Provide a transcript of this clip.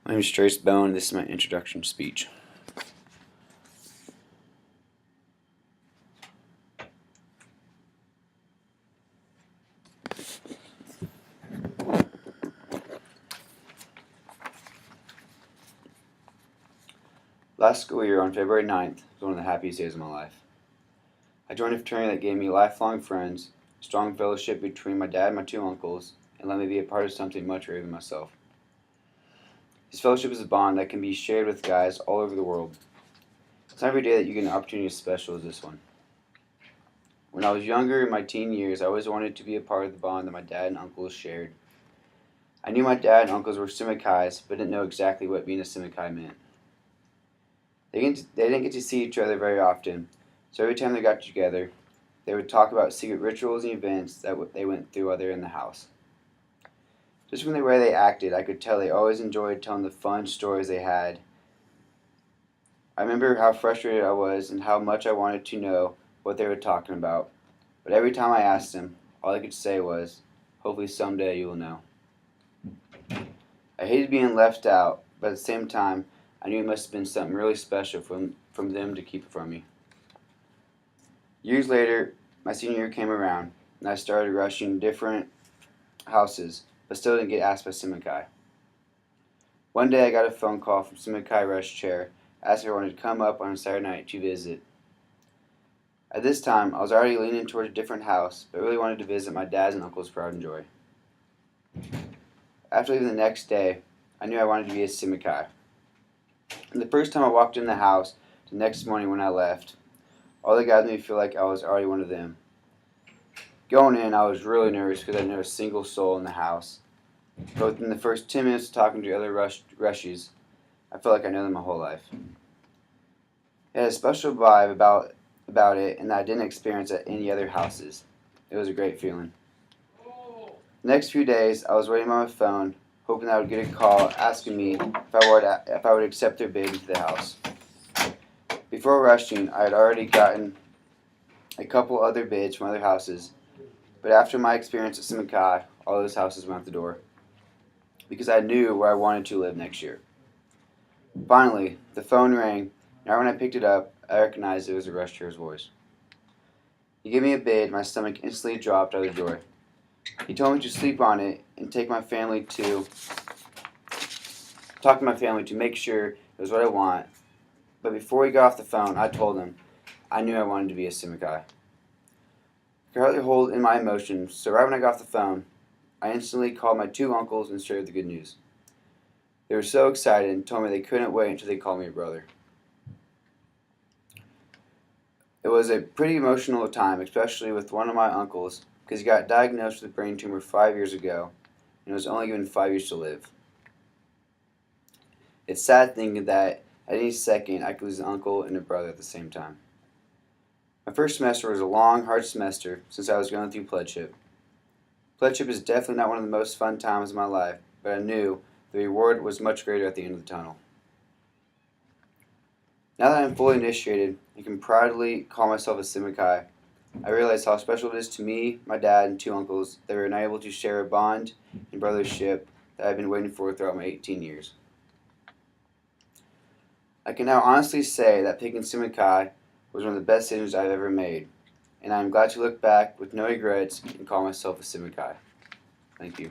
My name is Trace Bone. This is my introduction speech. Last school year on February 9th was one of the happiest days of my life. I joined a fraternity that gave me lifelong friends, strong fellowship between my dad and my two uncles, and let me be a part of something much greater than myself. This fellowship is a bond that can be shared with guys all over the world. It's not every day that you get an opportunity as special as this one. When I was younger, in my teen years, I always wanted to be a part of the bond that my dad and uncles shared. I knew my dad and uncles were Simikais, but didn't know exactly what being a Simikai meant. They didn't get to see each other very often, so every time they got together, they would talk about secret rituals and events that they went through while they were in the house. Just from the way they acted, I could tell they always enjoyed telling the fun stories they had. I remember how frustrated I was and how much I wanted to know what they were talking about, but every time I asked them, all they could say was, "Hopefully someday you will know." I hated being left out, but at the same time, I knew it must have been something really special from them to keep it from me. Years later, my senior year came around, and I started rushing different houses, but still didn't get asked by Simikai. One day I got a phone call from Simikai Rush Chair asking if I wanted to come up on a Saturday night to visit. At this time, I was already leaning toward a different house, but really wanted to visit my dad's and uncle's pride and joy. After leaving the next day, I knew I wanted to be a Simikai. And the first time I walked in the house, the next morning when I left, all that got me to feel like I was already one of them. Going in, I was really nervous because I didn't know a single soul in the house. But within the first 10 minutes of talking to other Rushies, I felt like I know them my whole life. It had a special vibe about it, and that I didn't experience at any other houses. It was a great feeling. The next few days, I was waiting on my phone, hoping that I would get a call asking me if I would accept their bid into the house. Before rushing, I had already gotten a couple other bids from other houses, but after my experience at Simikai, all those houses went out the door because I knew where I wanted to live next year. Finally, the phone rang, and when I picked it up, I recognized it was a Rush Chair's voice. He gave me a bid, my stomach instantly dropped out of joy. He told me to sleep on it and talk to my family to make sure it was what I want. But before we got off the phone, I told him I knew I wanted to be a Simikai. I could hardly hold in my emotions, so right when I got off the phone, I instantly called my two uncles and shared the good news. They were so excited and told me they couldn't wait until they called me a brother. It was a pretty emotional time, especially with one of my uncles, because he got diagnosed with a brain tumor 5 years ago and was only given 5 years to live. It's sad thinking that at any second I could lose an uncle and a brother at the same time. My first semester was a long, hard semester since I was going through pledgeship. Pledgeship is definitely not one of the most fun times of my life, but I knew the reward was much greater at the end of the tunnel. Now that I'm fully initiated and can proudly call myself a Simikai, I realize how special it is to me, my dad, and two uncles that we are now able to share a bond and brothership that I've been waiting for throughout my 18 years. I can now honestly say that picking Simikai was one of the best decisions I've ever made, and I am glad to look back with no regrets and call myself a Simikai. Thank you.